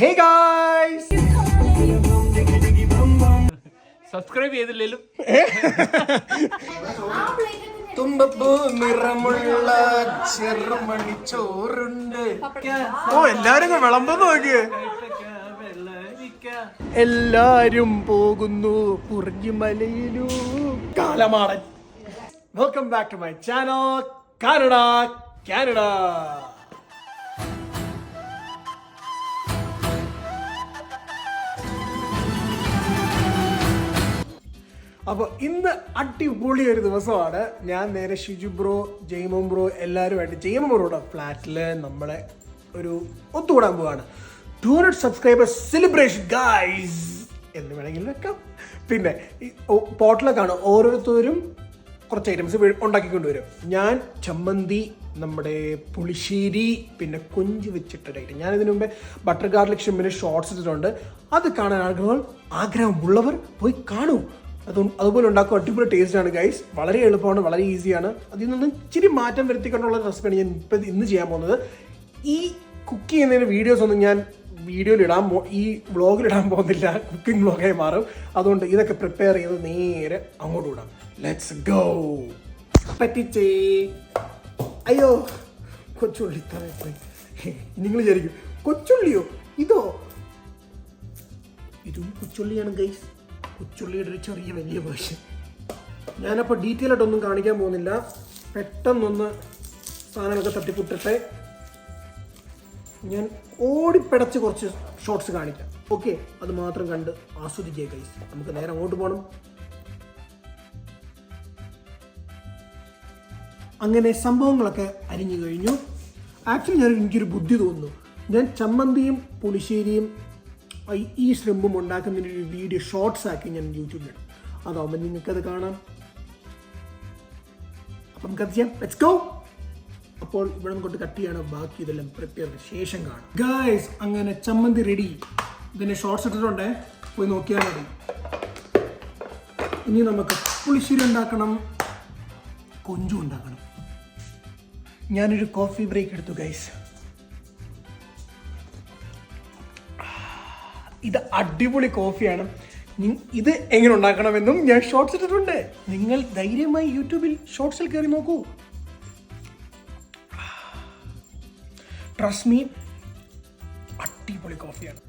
Hey guys! Subscribe ചെയ്തില്ലേലും തുമ്പപ്പൂ നിറമുള്ള ചെറുമണി ചോറുണ്ട്. ഓ എല്ലാരും വിളമ്പെന്ന് നോക്കിയേ. എല്ലാരും പോകുന്നു പുറകിമലയിലൂ കാലമാടൻ. Welcome back to my channel Canada. അപ്പോൾ ഇന്ന് അടിപൊളി ഒരു ദിവസമാണ്. ഞാൻ നേരെ ഷിജു ബ്രോ, ജെയ്മോൻ ബ്രോ എല്ലാവരുമായിട്ട് ജെയ്മോൻ ബ്രോയുടെ ഫ്ലാറ്റിൽ നമ്മളെ ഒരു ഒത്തുകൂടാൻ പോവാണ്. 200 സബ്സ്ക്രൈബേഴ്സ് സെലിബ്രേഷൻ ഗൈസ് എന്ന് വേണമെങ്കിൽ വെക്കാം. പിന്നെ പോട്ടിലൊക്കെയാണ് ഓരോരുത്തരും കുറച്ച് ഐറ്റംസ് ഉണ്ടാക്കിക്കൊണ്ടുവരും. ഞാൻ ചമ്മന്തി, നമ്മുടെ പുളിശ്ശേരി, പിന്നെ കൊഞ്ച് വെച്ചിട്ടൊരു ഐറ്റം. ഞാനിതിനു മുമ്പേ ബട്ടർ ഗാർലിക് ഷിമ്മിന് ഷോർട്സ് ഇട്ടിട്ടുണ്ട്. അത് കാണാൻ ആഗ്രഹമുള്ളവർ പോയി കാണൂ. അതുപോലെ ഉണ്ടാക്കും. അടിപൊളി ടേസ്റ്റാണ് ഗൈസ്. വളരെ എളുപ്പമാണ്, വളരെ ഈസിയാണ്. അതിൽ നിന്ന് ഇച്ചിരി മാറ്റം വരുത്തിക്കൊണ്ടുള്ള റെസിപ്പിയാണ് ഞാൻ ഇന്ന് ചെയ്യാൻ പോകുന്നത്. ഈ കുക്ക് ചെയ്യുന്നതിന് വീഡിയോസ് ഒന്നും ഞാൻ ഈ വ്ളോഗിലിടാൻ പോകുന്നില്ല. കുക്കിംഗ് വ്ളോഗായി മാറും. അതുകൊണ്ട് ഇതൊക്കെ പ്രിപ്പയർ ചെയ്ത് നേരെ അങ്ങോട്ട് വിടാം. Let's go. പറ്റിച്ചേ. അയ്യോ കൊച്ചുള്ളി തറപ്പോയി. നിങ്ങൾ വിചാരിക്കും കൊച്ചുള്ളിയോ? ഇതും കൊച്ചുള്ളിയാണ് ഗൈസ്. കൊച്ചുള്ളിയുടെ ഒരു ചെറിയ വലിയ വേർഷൻ. ഞാനപ്പോൾ ഡീറ്റെയിൽ ആയിട്ടൊന്നും കാണിക്കാൻ പോകുന്നില്ല. പെട്ടെന്നൊന്ന് സാധനങ്ങളൊക്കെ തട്ടിപ്പൊട്ടിട്ടെ ഞാൻ ഓടിപ്പിടച്ച് കുറച്ച് ഷോർട്സ് കാണിക്കാം. ഓക്കെ, അത് മാത്രം കണ്ട് ആസ്വദിക്കുക ഗൈസ്. നമുക്ക് നേരെ അങ്ങോട്ട് പോകണം. അങ്ങനെ സംഭവങ്ങളൊക്കെ അരിഞ്ഞു കഴിഞ്ഞു. ആക്ച്വലി എനിക്കൊരു ബുദ്ധി തോന്നുന്നു. ഞാൻ ചമ്മന്തിയും പുളിശ്ശേരിയും ഈ ശ്രിമ്പും ഉണ്ടാക്കുന്നതിൻ്റെ ഒരു വീഡിയോ ഷോർട്സ് ആക്കി ഞാൻ യൂട്യൂബിലിടും. അതാവുമ്പോൾ നിങ്ങൾക്കത് കാണാം. അപ്പം നമുക്കത് ചെയ്യാം. Let's go. അപ്പോൾ ഇവിടെ കൊണ്ട് കട്ട് ചെയ്യണം. ബാക്കി ഇതെല്ലാം പ്രിപ്പയർ ചെയ്ത ശേഷം കാണാം ഗൈസ്. അങ്ങനെ ചമ്മന്തി റെഡി. ഇതിൻ്റെ ഷോർട്സ് ഇട്ടിട്ടുണ്ടേ, പോയി നോക്കിയാൽ മതി. ഇനി നമുക്ക് പുളിശ്ശേരി ഉണ്ടാക്കണം, കൊഞ്ചും ഉണ്ടാക്കണം. ഞാനൊരു കോഫി ബ്രേക്ക് എടുത്തു ഗൈസ്. ഇത് അടിപൊളി കോഫിയാണ്. ഇത് എങ്ങനെ ഉണ്ടാക്കണമെന്നും ഞാൻ ഷോർട്സ് ഇട്ടിട്ടുണ്ട്. നിങ്ങൾ ധൈര്യമായി യൂട്യൂബിൽ ഷോർട്സിൽ കയറി നോക്കൂ. ട്രസ്റ്റ് മീ, അടിപൊളി കോഫിയാണ്.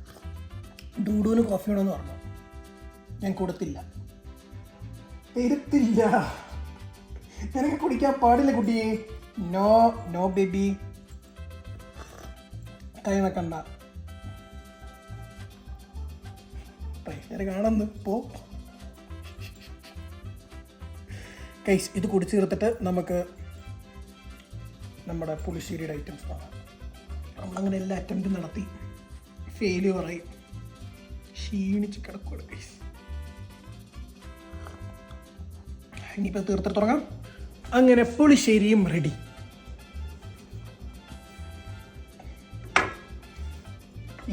ഡൂഡുവിന് കോഫി വേണമെന്ന് പറഞ്ഞു. ഞാൻ കൊടുത്തില്ല. നിനക്ക് കുടിക്കാൻ പാടില്ല കുട്ടിയെ. No baby. കൈ വെക്കണ്ട. കാണുന്നു പോ കൈസ്. ഇത് കുടിച്ച് തീർത്തിട്ട് നമുക്ക് നമ്മുടെ പുളിശ്ശേരിയുടെ ഐറ്റംസ് കാണാം. നമ്മളങ്ങനെ എല്ലാ അറ്റംപ്റ്റും നടത്തി ഫെയിലിയറായി ക്ഷീണിച്ച് കിടക്കുകയാണ് കൈസ്. ഇനിയിപ്പോൾ തീർത്തിട്ട് തുടങ്ങാം. അങ്ങനെ പുളിശ്ശേരിയും റെഡി.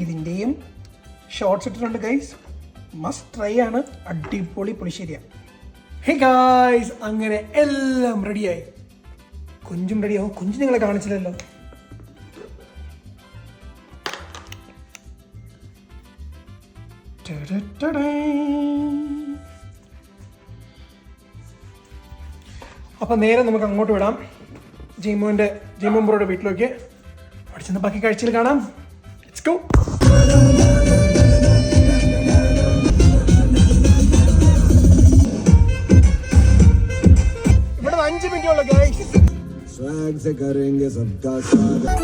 ഇതിൻ്റെയും ഷോർട്സ് ഇട്ടിട്ടുണ്ട് ഗൈസ്. മസ്റ്റ് ട്രൈ ആണ്. അടിപൊളി പുളിശ്ശേരിയാണ്. ഹേ ഗൈസ്, അങ്ങനെ എല്ലാം റെഡിയായി. കൊഞ്ചും റെഡിയാവും. കൊഞ്ച് നിങ്ങളെ കാണിച്ചില്ലല്ലോ. അപ്പൊ നേരെ നമുക്ക് അങ്ങോട്ട് വിടാം. ജെയ്മോൻ ബ്രോയുടെ വീട്ടിലേക്ക്. അവിടെ ചെന്ന് ബാക്കി കാഴ്ചയിൽ കാണാം. Let's go. ഇവിടെ 5 മിനിറ്റ് ഉള്ള ഗൈസ്. स्वैग से करेंगे सबका स्वागत.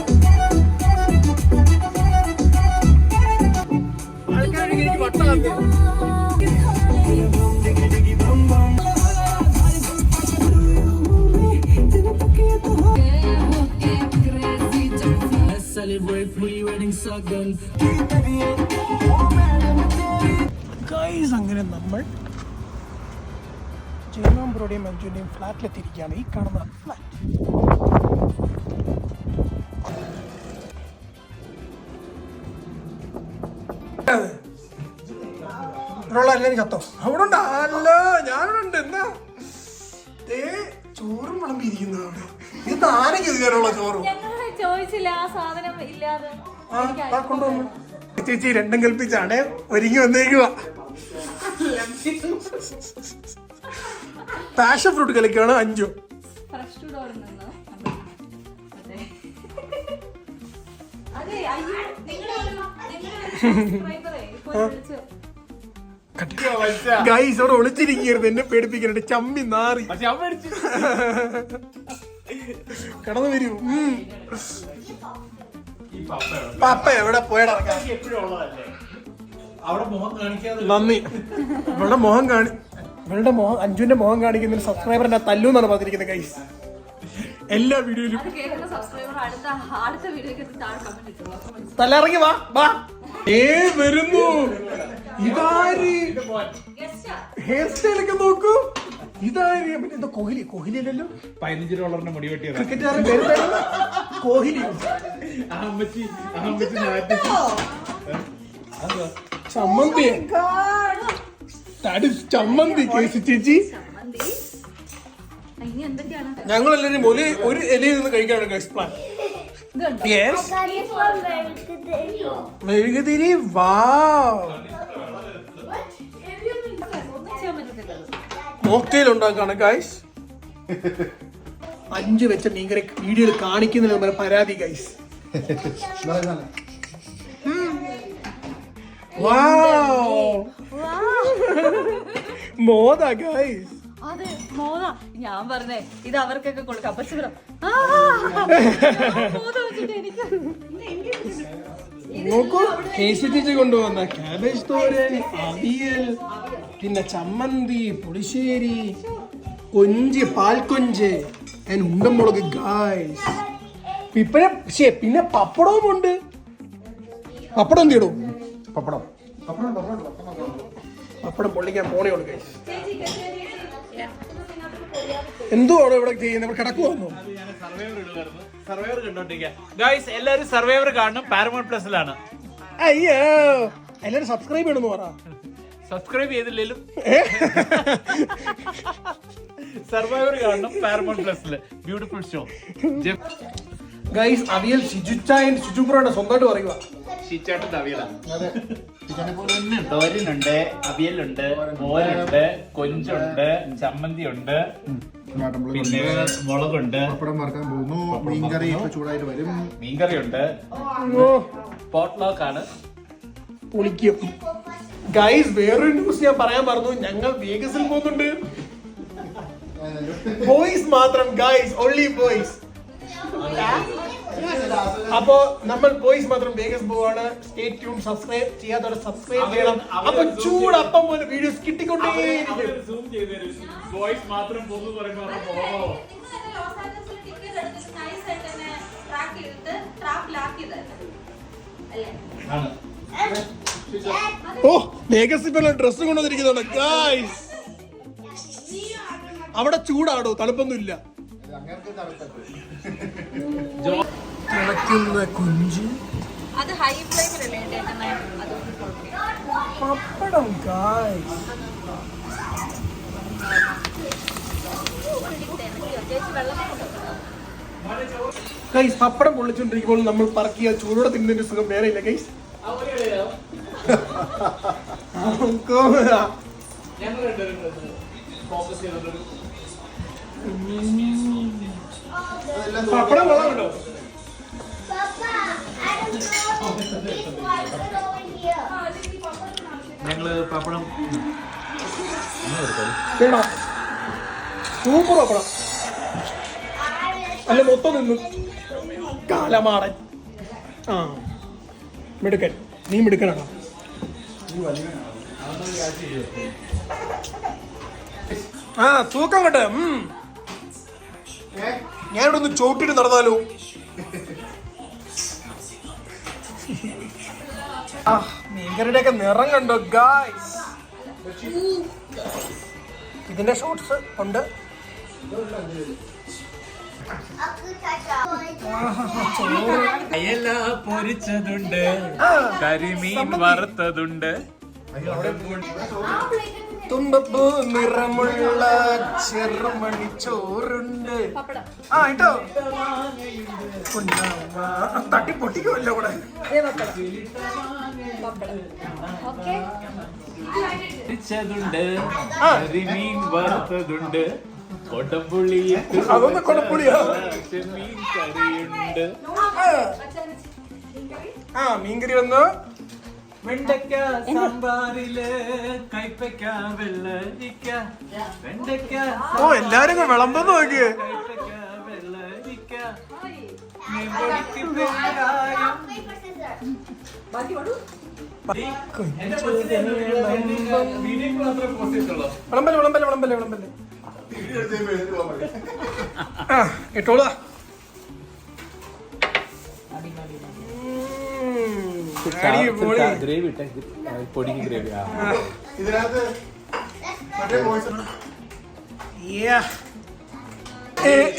ഗൈസ്, അങ്ങനെ നമ്മൾ ജെയ്മോൻ ബ്രോയുടെയും മഞ്ജുവിൻ്റെയും ഫ്ലാറ്റിലെത്തിയിരിക്കുകയാണ്. ഈ കാണുന്ന ഫ്ലാറ്റ്. എല്ലാവരും ചത്തോ? അവിടെ ഉണ്ട്. അല്ല, ഞാനിവിടെ. എന്താ ചോറും വിളമ്പിയിരിക്കുന്നതാണ്. ഇത് ആനയ്ക്ക് കയറുള്ള ചോറും ചോദിച്ചില്ല. ആ സാധനം ഇല്ലാതെ കൊണ്ടുവന്നു. ചേച്ചി രണ്ടും കൽപ്പിച്ചാണ് ഒരുങ്ങി വന്നേക്കുക. പാഷൻ ഫ്രൂട്ട് കളിക്കാണ് 5. ഗൈസ് അവിടെ ഒളിച്ചിരിക്കരുത്, എന്നെ പേടിപ്പിക്കരുത്. ചമ്മി നാറി കടന്നു വരൂ. പപ്പ എവിടെ പോയടാ? നന്ദി. ഇവളുടെ മുഖം അഞ്ജുവിന്റെ മുഖം കാണിക്കുന്ന സബ്സ്ക്രൈബർ എന്നെ തല്ലൂന്നാണ് പറഞ്ഞിരിക്കുന്നത് ഗൈസ്. എല്ലാ വീഡിയോയിലും തലയിറങ്ങി വാ വാ. വരുന്നു. ഇതാര് ഹെയർ സ്റ്റൈലൊക്കെ നോക്കൂ. ഇതാര്? എന്താ കോഹ്ലി അല്ലല്ലോ. $15 മുടി വെട്ടിയത് ക്രിക്കറ്റുകാരൻ പേര് കോഹ്ലി. ചമ്മന്തി ചമ്മന്തി കേസി ചേച്ചി. ഞങ്ങളെല്ലാരും ഒരു ഇലയിൽ നിന്ന് കഴിക്കാണ് ഗൈസ് പ്ലാൻ. മെഴുകുതിരി. വാവ്. Mocktail ഉണ്ടാക്കാണ് guys. 5 വെച്ച മീൻകറി വീഡിയോയിൽ കാണിക്കുന്നതിന് പരാതി ഗൈസ്. മോദ ഗൈസ്. അതെ മോദ. ഞാൻ പറഞ്ഞേ ഇത് അവർക്കൊക്കെ കൊടുക്കാം. നോക്കൂ, കേസിറ്റിച്ച് കൊണ്ടുവന്ന ക്യാബേജ് തോരൻ, അവിയൽ, പിന്നെ ചമ്മന്തി, പുളിശ്ശേരി, കൊഞ്ച്, പാൽക്കൊഞ്ച്, ഉണ്ടമുളക് ഗൈസ്. പിന്നെ പപ്പടവും ഉണ്ട്. പപ്പടം എന്ത് ചെയ്യണം? പപ്പടം പൊള്ളിക്കാൻ പോണേയുള്ളൂ ഗൈസ്. എന്തുവാണോ ഇവിടെ ചെയ്യുന്നത്? കിടക്കുവാന്നോ? സർവൈവർ കണ്ടോണ്ടിരിക്കുക ഗൈസ്. എല്ലാരും സർവൈവർ കാണണം. പാരമൗണ്ട് പ്ലസിലാണ്. അയ്യോ, എല്ലാരും സബ്സ്ക്രൈബ് ചെയ്യണമെന്ന് പറ. സബ്സ്ക്രൈബ് ചെയ്തില്ലേലും സർവൈവർ കാണണം പാരമൗണ്ട് പ്ലസില്. Beautiful show guys. അവിയൽ ഷിജുച്ചായൻ ഷിജുബ്രോയുടെ സ്വന്തമായിട്ട് പറയുക. ഷിച്ചാട്ടിന്റെ അവിയലാണ്. തോരനുണ്ട്, അവിയലുണ്ട്, മോരുണ്ട്, കൊഞ്ചുണ്ട്, ചമ്മന്തി ഉണ്ട്, പിന്നെ മുളകുണ്ട്, പപ്പടം വറക്കാൻ പോകുന്നു, മീൻകറി ചൂടായിട്ട് വരും, മീൻകറി ഉണ്ട്, പോട്ട്ലോക്ക് ആണ്. പൊളിക്കും ഗൈസ്. വേറൊരു ന്യൂസ് ഞാൻ പറയാൻ പറഞ്ഞു. ഞങ്ങൾ വേഗസിൽ പോകുന്നുണ്ട്. ബോയ്സ് മാത്രം ഗൈസ്, ഓൺലി ബോയ്സ്. അപ്പോ നമ്മൾ ബോയ്സ് മാത്രം വേഗസ് പോവാണ്. Stay tune. സബ്സ്ക്രൈബ് ചെയ്യാത്തവരെ സബ്സ്ക്രൈബ് ചെയ്യണം. അപ്പൊ ചൂടപ്പം പോലെ വീഡിയോസ് കിട്ടിക്കൊണ്ടേയിരിക്കും. ഓ, വേഗസ് ഇപ്പൊ ഡ്രസ് കൊണ്ടുവന്നിരിക്കുന്നതാണ് ഗൈസ്. അവിടെ ചൂടാടോ, തണുപ്പൊന്നും ഇല്ല. തിളക്കുന്ന കുഞ്ചി, അത് ഹൈ ഫ്ലെയിമിലല്ലേ പപ്പടം ഗൈസ്. ഗൈസ് പപ്പടം പൊള്ളിച്ചോണ്ടിരിക്കുമ്പോൾ നമ്മൾ പറക്കിയ ചൂടോടെ തിന്നതിന്റെ സുഖം വേറെ ഇല്ല ഗൈസ്. പപ്പടം കൊള്ളാമല്ലോ. ഞങ്ങള് പപ്പടം സൂപ്പർ പപ്പടം. അല്ല മൊത്തം നിന്നു. കാലമാടൻ. ആ മിടുക്കൻ. നീ മിടുക്കനാണോ? ആ തൂക്കം കട്ടെ. ഞാനിവിടെ ഒന്ന് ചോട്ടിട്ട് നടന്നാലോ? മീൻകറിയുടെ ഒക്കെ നിറം കണ്ടോ ഗായ്സ്. ഇതിന്റെ ഷോർട്സ് ഉണ്ട്. അയല പൊരിച്ചതുണ്ട്, കരിമീൻ വറുത്തതുണ്ട്. തുമ്പപ്പൂ നിറമുള്ള ചെറുമണി ചോറുണ്ട്. പപ്പടം. ആ ഇട്ടോ തട്ടി പൊട്ടിക്കുമല്ലോ ഇവിടെ. ദേ പപ്പടം. പപ്പടം. ഓക്കേ. മീൻ വറുത്തതുണ്ട്, കൊടംപുളി അതൊന്ന് കൊടംപുളിയാ. മീൻ കറിയുണ്ട്, ആ മീൻകറി വന്നു. വെണ്ടയ്ക്ക സാമ്പാറില് കൈപ്പയ്ക്ക വെള്ളരിക്ക, വെണ്ടയ്ക്ക ഓ എല്ലാരും വിളമ്പെന്ന് നോക്കിയേ. കൈപ്പയ്ക്ക വെള്ളരിക്ക, മീൻപൊടിക്ക് പെരുങ്കായം. ബാക്കി പാടൂ. എന്റെ വീഡിയോക്ക് മാത്രമേ പോസ്റ്റ് ചെയ്തിട്ടുള്ളൂ. വിളമ്പല്ലേ വിളമ്പല്ലേ വിളമ്പല്ലേ വിളമ്പല്ലേ. ആ ഇട്ടോളാ. ഗ്രേവി ഇട്ടേ, പൊടിക്ക് ഗ്രേവി. ഇതിനകത്ത് മറ്റേ voice ഉണ്ട്.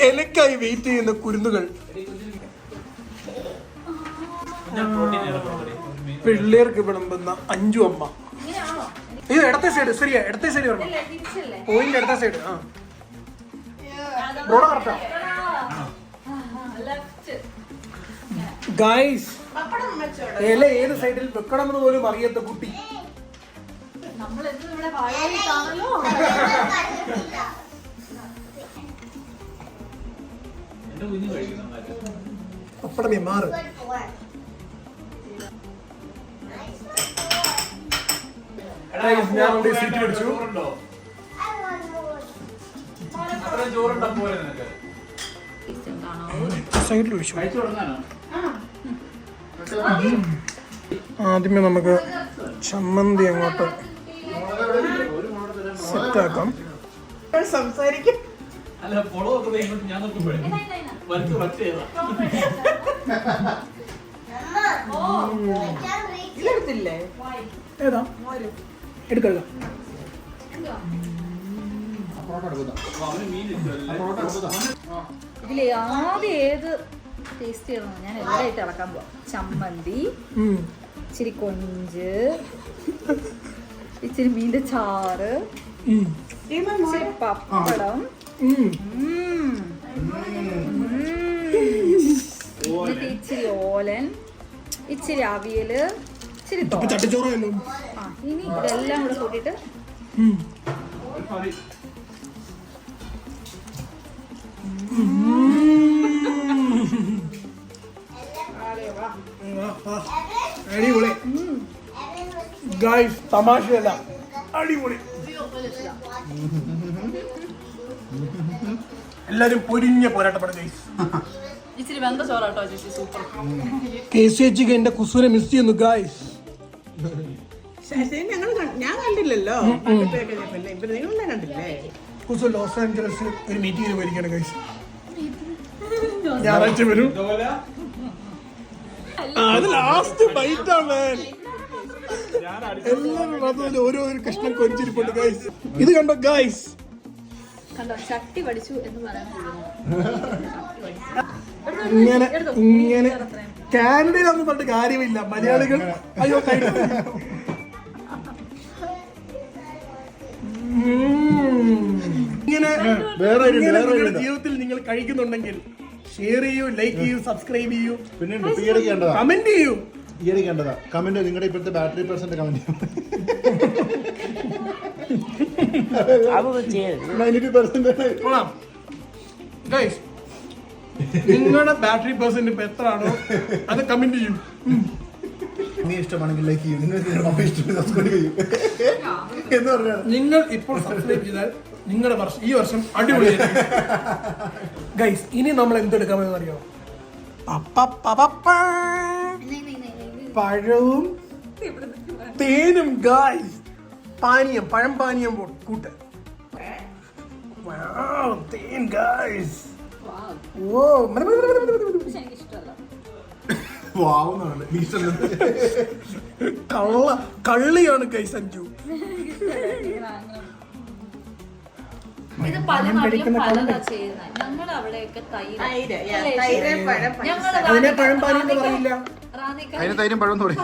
എലക്കായി വെയിറ്റ് ചെയ്യുന്ന കുരുന്നുകൾ. പിള്ളേർക്ക് വിളമ്പുന്ന അഞ്ചു അമ്മ. ഇങ്ങനെയാണോ? ഇത് ഇടത്തെ സൈഡ് ശരിയാ, ഇടത്തെ സൈഡ് വരണം. ഇല്ല, തിരിച്ചല്ലേ? പോയിന്റ് ഇടത്തെ സൈഡ്. ആ ബ്രോഡ കറക്റ്റാ. ലെഫ്റ്റ്. ഗൈസ് ഇല ഏത് സൈഡിൽ വെക്കണമെന്ന് പോലും അറിയാത്ത കുട്ടി. നമ്മൾ എന്നും ഇവിടെ വാഴയിലാണല്ലോ. എന്റെ കുഞ്ഞു കഴിക്കുന്ന പപ്പടമേ മാറ്. ഞാൻ അവിടെ സീറ്റ് പിടിച്ചു. അത്രയും ചോറുണ്ടോ പോലെ നിനക്ക് സൈഡിൽ ഒഴിച്ചു. കഴിച്ചു തുടങ്ങാനോ? ആദ്യമേ നമുക്ക് ചമ്മന്തി അങ്ങോട്ട് സെറ്റാക്കാം. സംസാരിക്കും. അല്ല പൊളോ ഒക്കെ ഇങ്ങോട്ട് ഞാൻ നോക്കുമ്പോഴേ വലുത് വട്ട് ചെയ്താ. ഇതെടുത്തില്ലേ? ഏതാ എടുക്കല്ലോ. അവന് മീൻ ഇഷ്ടമല്ലേ? ഇതില് ആദ്യം ഏത് ടേസ്റ്റ് ചെയ്യണം? ഞാൻ എല്ലായിട്ട് ഇളക്കാൻ പോവാം. ചമ്മന്തി, ഇച്ചിരി കൊഞ്ച്, ഇച്ചിരി മീൻ്റെ ചാറ്, ഇച്ചിരി പപ്പടം, എന്നിട്ട് ഇച്ചിരി ഓലൻ, ഇച്ചിരി അവിയല്, ഇച്ചിരി തോരൻ. ചട്ടിച്ചോറല്ലോ. ആ ഇനി ഇതെല്ലാം കൂടെ കൂട്ടിയിട്ട് അടിപൊളി ഗൈസ്, തമാശയല്ല, അടിപൊളി. എല്ലാരും പൊരിഞ്ഞ പോരാട്ടപ്പെടും ഗൈസ്. ഇച്ചിരി വെന്ത ചോറാട്ടോ ചേച്ചി, സൂപ്പർ. ചേച്ചിക്ക് എന്റെ കുസുവിനെ മിസ് ചെയ്യുന്നു ഗൈസ്. ഞാൻ കണ്ടില്ലല്ലോ. ഇപ്പൊ നിങ്ങളെ കണ്ടില്ലേ? കുസു ലോസ് ആഞ്ചലസിൽ ഒരു മീറ്റിംഗിന് പോയിരിക്കുകയാണ് ഗൈസ്. ഞായറാഴ്ച വരും. അത് ലാസ്റ്റ് ബൈറ്റ് ആണ്. എല്ലാവരും അതുപോലെ ഓരോ കഷ്ണം കൊഞ്ചിരിപ്പുണ്ട് ഗൈസ്. ഇത് കണ്ടോ ഗൈസ്? കണ്ടോ ചട്ടി പഠിച്ചു എന്ന് പറയാൻ ഇങ്ങനെ ഇങ്ങനെ കാനഡയിലൊന്നും പറഞ്ഞിട്ട് കാര്യമില്ല. മലയാളികൾ അയ്യോ ഇങ്ങനെ നിങ്ങളുടെ ജീവിതത്തിൽ നിങ്ങൾ കഴിക്കുന്നുണ്ടെങ്കിൽ ഷെയർ ചെയ്യൂ, ലൈക്ക് ചെയ്യൂ, സബ്സ്ക്രൈബ് ചെയ്യൂ, പിന്നെ കമന്റ് ചെയ്യൂ. ഈയടിക്കേണ്ടതാ കമന്റ്. നിങ്ങളുടെ ഇപ്പോഴത്തെ ബാറ്ററി പെർസെന്റ് കമന്റ് ഗൈസ്, നിങ്ങളുടെ ബാറ്ററി പെർസെന്റ് ഇപ്പൊ എത്ര ആണോ അത് കമന്റ് ചെയ്യൂ. നീ ഇഷ്ടമാണെങ്കിൽ ലൈക്ക് ചെയ്യൂ, നിങ്ങൾക്ക് ഇഷ്ടം സബ്സ്ക്രൈബ് ചെയ്യൂ എന്ന് പറഞ്ഞാൽ നിങ്ങൾ ഇപ്പോൾ സബ്സ്ക്രൈബ് ചെയ്താൽ നിങ്ങളുടെ വർഷം ഈ വർഷം അടിപൊളിയായിരിക്കും. ഗൈസ്, ഇനി നമ്മൾ എന്തെടുക്കാമെന്ന് അറിയോ? പഴവും തേനും ഗൈസ്. പാനീയം, പഴം പാനീയം കൂട്ട്. തേൻ ഗൈസ്. ഓ എനിക്കിഷ്ടമല്ല. കള്ളിയാണ് ഗൈസ് അഞ്ജു. ഇത് പല നാട്ടിലും പലതാ ചെയ്യുന്നത്. ഞങ്ങളുടെ അവിടെയൊക്കെ തൈര്. അതിനെ പഴം പാനീയം പറയില്ല. അതിന് തൈരും പഴം തുടങ്ങി.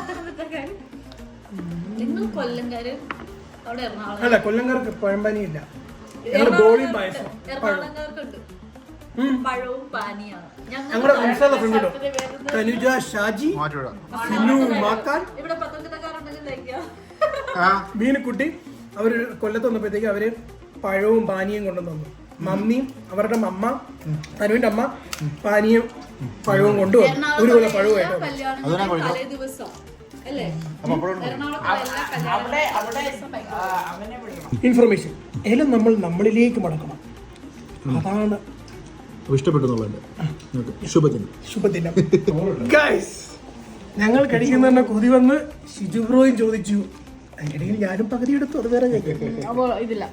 നിങ്ങൾ കൊല്ലംകാര് അവിടെ എറണാകുളം അല്ല കൊല്ലംകാർക്ക് പഴംപനിയില്ല. ഞങ്ങളുടെ ബോളിയും പായസം. എറണാകുളംകാർക്കുണ്ട് പഴവും പാനിയാണ്. ഞങ്ങളുടെ ഫ്രണ്ട്സാണ് ഫ്രണ്ട് തനുജ, ഷാജി, സിനു, മാക്കാൻ, ഇവിടെ പത്തനംതിട്ടക്കാരുണ്ടെങ്കിൽ കഴിക്കാം. മീനുക്കുട്ടി. അവര് കൊല്ലത്ത് വന്നപ്പോഴത്തേക്ക് അവര് പഴവും പാനിയും കൊണ്ടുവന്നു. മമ്മിയും അവരുടെ അമ്മ, തനുവിന്റെ അമ്മ പാനിയും പഴവും കൊണ്ടുവന്നു. ഒരു കൊല്ലം പഴവുമായിട്ട്. തലേ ദിവസം അല്ലേ ഇൻഫർമേഷൻ എല്ലാം നമ്മളിലേക്ക് മടക്കണം. അതാണ് ശുഭദിനം. ഗൈസ്, ഞങ്ങൾ കഴിക്കുന്ന കൊതി വന്ന് ഷിജുബ്രോയും ചോദിച്ചു. അതിനിടയിൽ ഞാനും പകുതി എടുത്തു. അത് വേറെ അപ്പൊ ഇതില്ല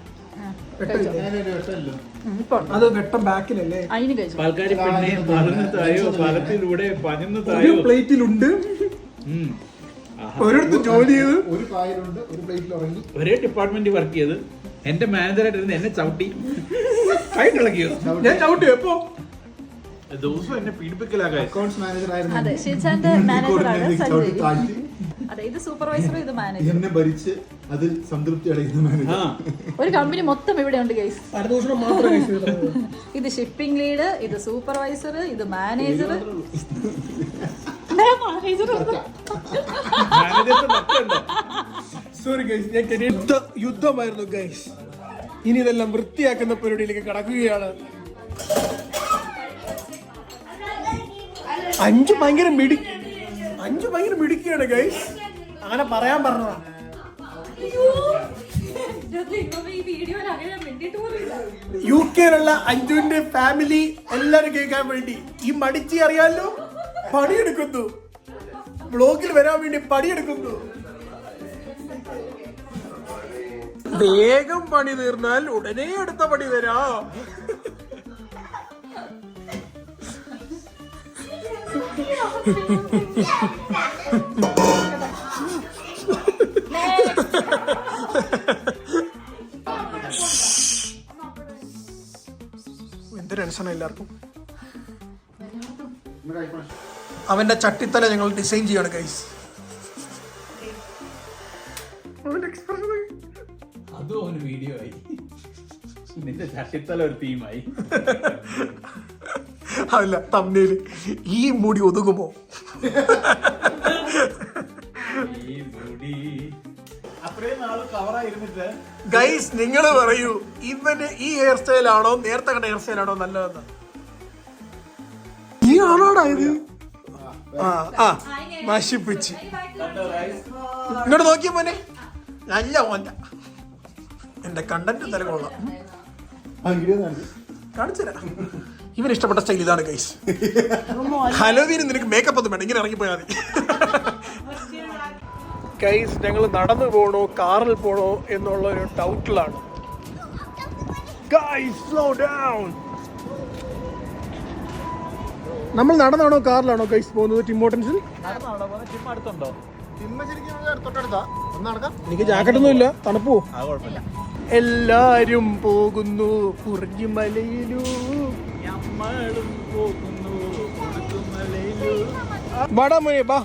അത് വെട്ടം ബാക്കിലല്ലേ. അതിന് കഴിച്ചു. പാൽക്കാരി പെണ്ണെ പറന്ന് തായോ, പാലത്തിലൂടെ പഞ്ഞന്ന് ഒരു തായോ. പ്ലേറ്റിലുണ്ട്, ഒരിടത്ത് ജോലി ചെയ്ത്, ഒരു പായലുണ്ട്, ഒരു പ്ലേറ്റിൽ ഉറങ്ങി. ഒരേ ഡിപ്പാർട്ട്മെന്റ് വർക്ക് ചെയ്ത് എന്റെ മാനേജറായിട്ടിരുന്ന് എന്നെ ചവിട്ടി കൈട്ടിളക്കിയോ. ഞാൻ ചവിട്ടി എപ്പോ ദിവസം എന്നെ പീഡിപ്പിക്കലാകാൻ. അക്കൗണ്ട്സ് മാനേജർ ആയിരുന്നു. അതെ, ഷീജാന്റെ മാനേജറാണ് ചവിട്ടി സഞ്ജയ്. താഴ്ത്തി അതെ, ഇത് സൂപ്പർവൈസറും ഇത് മാനേജർ. എന്നെ ഭരിച്ച് അതിൽ സംതൃപ്തി അടയുന്ന മാനേജർ. ഒരു കമ്പനി മൊത്തം ഇവിടെ ഉണ്ട് ഗൈസ്. പരദൂഷണം മാത്രം ഇത് ഷിപ്പിംഗ് ലീഡ്, ഇത് സൂപ്പർവൈസർ, ഇത് മാനേജർ. സോറി ഗൈസ്, ഞാൻ യുദ്ധമായിരുന്നു ഗൈസ്. ഇനി ഇതെല്ലാം വൃത്തിയാക്കുന്ന പരിപാടിയിലേക്ക് കടക്കുകയാണ്. അഞ്ചു ഭയങ്കര മിടുക്കിയാണ് ഗൈസ്. അങ്ങനെ പറയാൻ പറഞ്ഞതാ. UK അഞ്ജുവിന്റെ ഫാമിലി എല്ലാരും കേൾക്കാൻ വേണ്ടി ഈ മടിച്ചി അറിയാലോ പണിയെടുക്കുന്നു, വ്ലോഗിൽ വരാൻ വേണ്ടി പണിയെടുക്കുന്നു. വേഗം പണി തീർന്നാൽ ഉടനെ അടുത്ത പണി തരാം. എന്ത് ടെൻഷനാണ് എല്ലാവർക്കും. അവന്റെ ചട്ടിത്തല ഞങ്ങൾ ഡിസൈൻ ചെയ്യാണ് ഗൈസ്. അതും ഒരു വീഡിയോ ആയി. നിന്റെ ചട്ടിത്തല ഒരു തീമായി. അല്ല, തമ്മില് ഈ മുടി ഒതുങ്ങുമോ? ഈ മുടി അത്രയും നാള് കവറായിരുന്നിട്ട് ഗൈസ്, നിങ്ങൾ പറയൂ, ഇവന് ഈ ഹെയർ സ്റ്റൈൽ ആണോ നേരത്തെ കണ്ട ഹെയർ സ്റ്റൈൽ ആണോ നല്ലതെന്ന്? ഈ ആണോടാ ഇത്? നശിപ്പിച്ച് ഇങ്ങോട്ട് നോക്കിയ മോനെ, നല്ല മോന്റെ. എന്റെ കണ്ടന്റ് തല കൊള്ളാം. കാണിച്ചുതരാം. ഇവന് ഇഷ്ടപ്പെട്ട സ്റ്റൈൽ ഇതാണ് ഗൈസ്. ഹലോവീന് നിനക്ക് മേക്കപ്പ് ഒന്നും വേണ്ട, ഇങ്ങനെ ഇറങ്ങിപ്പോയാൽ മതി. ഗൈസ്, ഞങ്ങൾ നടന്നു പോകണോ കാറിൽ പോകണോ എന്നുള്ള ഒരു ഡൗട്ടിലാണ്. Guys, slow down. നമ്മൾ നടന്നാണോ കാറിലാണോ ഗൈസ് പോകുന്നത് ടിം ഹോർട്ടൻസിൽ? അടുത്തുണ്ടോ? എനിക്ക് ജാക്കറ്റ് ഒന്നും ഇല്ല, തണുപ്പോ. ആ കുഴപ്പമില്ല. എല്ലാരും പോകുന്നു കുറിഞ്ഞുമലയിലൂ, നമ്മളും പോകുന്നു കുറുക്കുമലയിലൂ. വാടാ മോനെ ബാ.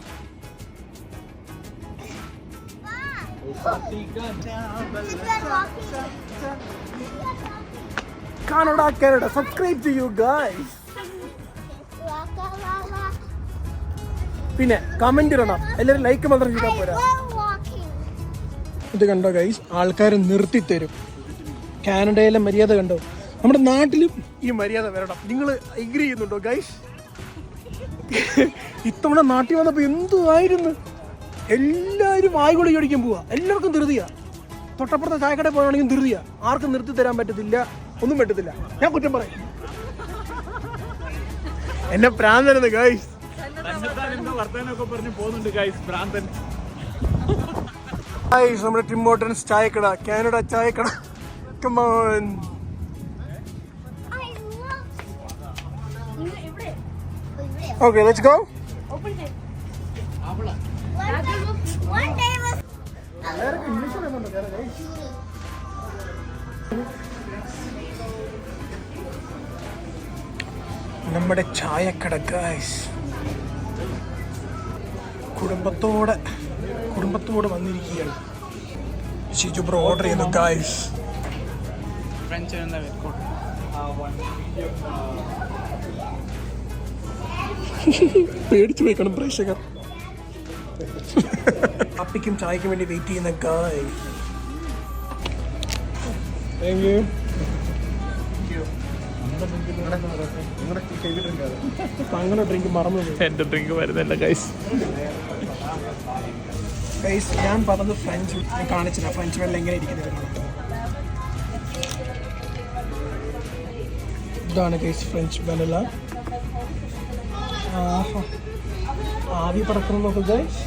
കാനഡ സബ്സ്ക്രൈബ് ചെയ്യൂ ഗൈസ്. പിന്നെ കമന്റ് ഇടണം. എല്ലാവരും ലൈക്ക് മാത്രം ചെയ്താൽ പോരാ. ഇത് കണ്ടോ ഗൈസ്, ആൾക്കാർ നിർത്തിത്തരും. കാനഡയിലെ മര്യാദ കണ്ടോ? നമ്മുടെ നാട്ടിലും ഈ മര്യാദ വരണം. നിങ്ങൾ എഗ്രി ചെയ്യുന്നുണ്ടോ ഗൈസ്? ഇത്തവണ നാട്ടിൽ വന്നപ്പോ എന്തുവായിരുന്നു, എല്ലാവരും വായ്കൊളി അടിക്കാൻ പോവാ. എല്ലാവർക്കും ധൃതിയാ. തൊട്ടപ്പുറത്തെ ചായക്കടയിൽ പോകണമെങ്കിലും ധൃതിയാ. ആർക്കും നിർത്തി തരാൻ പറ്റത്തില്ല, ഒന്നും പറ്റത്തില്ല. ഞാൻ കുറ്റം പറയും. എന്നെ പ്രാന്തരുന്നു ഗൈസ്. വർത്തമാനമൊക്കെ പറഞ്ഞ് പോകുന്നുണ്ട് ഗൈസ്, ഭ്രാന്തൻ. നമ്മുടെ ടിം ഹോർട്ടൻസ് ചായക്കട, കാനഡ ചായക്കട. Come on. Okay, let's go. നമ്മുടെ ചായക്കട ഗൈസ്. കുടുംബത്തോടെ വന്നിരിക്കുകയാണ്. ഷിജു ബ്രോ ഓർഡർ ചെയ്യുന്നു ഗൈസ്. പേടിച്ചു പോയിക്കണം പ്രേക്ഷകർ. അപ്പിക്കും ചായക്കും വേണ്ടി വെയിറ്റ് ചെയ്യുന്ന ഗായ്. Thank you. താങ്കളുടെ ഡ്രിങ്ക് മറന്നു. എന്റെ ഡ്രിങ്ക് വരുന്നില്ല ഗൈസ്. ഗൈസ് ഞാൻ പറഞ്ഞത് ഫ്രഞ്ച് കാണിച്ചില്ല. ഫ്രഞ്ച് വെള്ളം എങ്ങനെ ഇരിക്കുന്നത്. ഇതാണ് ഗൈസ് ഫ്രഞ്ച് വെനില. ആവി പറക്കണം നോക്കൂ ഗൈസ്.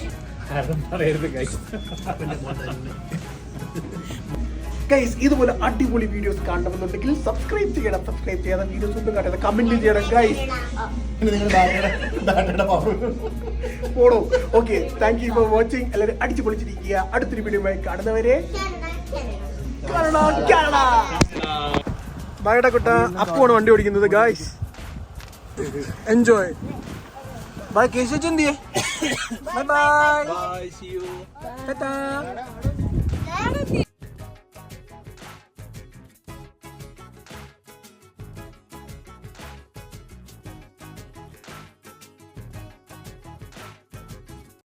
ഗൈസ് ഇതുപോലെ അടിപൊളി വീഡിയോസ് കാണണമെന്നുണ്ടെങ്കിൽ സബ്സ്ക്രൈബ് ചെയ്യണം. സബ്സ്ക്രൈബ് ചെയ്യാതെ വീഡിയോസ് ഒന്നും കാണാതെ കമന്റ് ചെയ്യണം ഗൈസ്. പോണോ? Okay, thank you for watching. എല്ലാവരും അടിച്ചു പൊളിച്ചിരിക്കുക. അടുത്തൊരു വീഡിയോയുമായി കാണുന്നവരെ ബൈഡ കുട്ട. അപ്പുവാണ് വണ്ടി ഓടിക്കുന്നത് guys. Enjoy. Bye Keshu. Bye bye. Bye, see you. Tata.